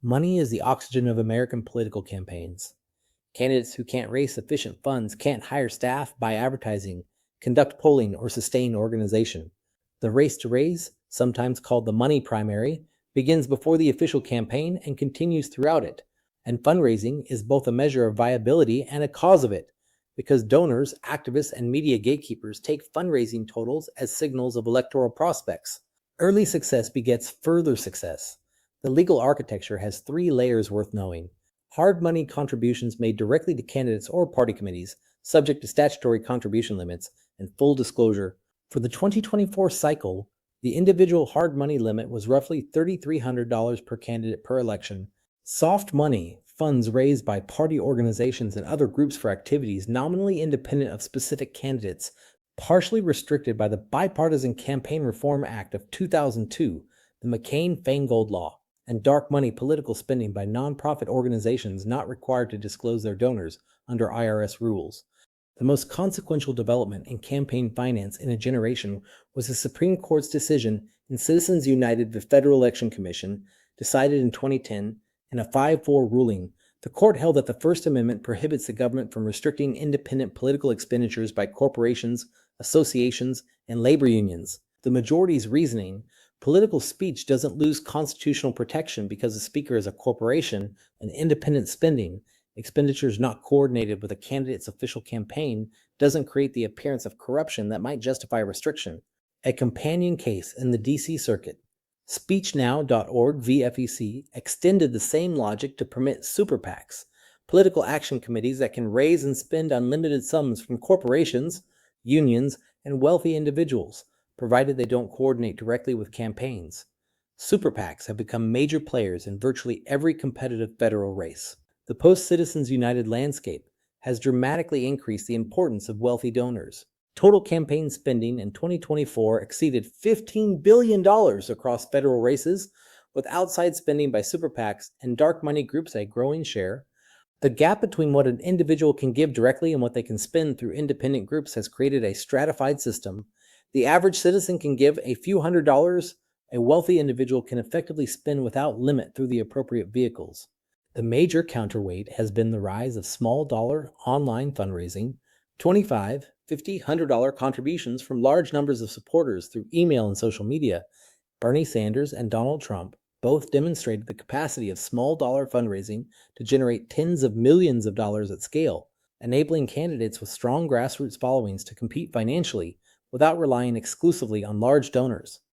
Money is the oxygen of American political campaigns. Candidates who can't raise sufficient funds can't hire staff, buy advertising, conduct polling, or sustain organization. The race to raise, sometimes called the money primary, begins before the official campaign and continues throughout it. And fundraising is both a measure of viability and a cause of it, because donors, activists, and media gatekeepers take fundraising totals as signals of electoral prospects. Early success begets further success. The legal architecture has three layers worth knowing. Hard money contributions made directly to candidates or party committees, subject to statutory contribution limits and full disclosure. For the 2024 cycle, the individual hard money limit was roughly $3,300 per candidate per election. Soft money, funds raised by party organizations and other groups for activities nominally independent of specific candidates, partially restricted by the Bipartisan Campaign Reform Act of 2002, the McCain-Feingold Law, and dark money political spending by nonprofit organizations not required to disclose their donors under IRS rules. The most consequential development in campaign finance in a generation was the Supreme Court's decision in Citizens United v. Federal Election Commission, decided in 2010, in a 5-4 ruling. The court held that the First Amendment prohibits the government from restricting independent political expenditures by corporations, associations, and labor unions. The majority's reasoning: political speech doesn't lose constitutional protection because the speaker is a corporation, and independent spending, expenditures not coordinated with a candidate's official campaign, doesn't create the appearance of corruption that might justify restriction. A companion case in the D.C. Circuit, SpeechNow.org v. FEC, extended the same logic to permit super PACs, political action committees that can raise and spend unlimited sums from corporations, unions, and wealthy individuals, provided they don't coordinate directly with campaigns. Super PACs have become major players in virtually every competitive federal race. The post-Citizens United landscape has dramatically increased the importance of wealthy donors. Total campaign spending in 2024 exceeded $15 billion across federal races, with outside spending by super PACs and dark money groups a growing share. The gap between what an individual can give directly and what they can spend through independent groups has created a stratified system. The average citizen can give a few $100s. A wealthy individual can effectively spend without limit through the appropriate vehicles. The major counterweight has been the rise of small dollar online fundraising, $25, $50, $100 contributions from large numbers of supporters through email and social media. Bernie Sanders and Donald Trump both demonstrated the capacity of small dollar fundraising to generate tens of millions of dollars at scale, enabling candidates with strong grassroots followings to compete financially without relying exclusively on large donors.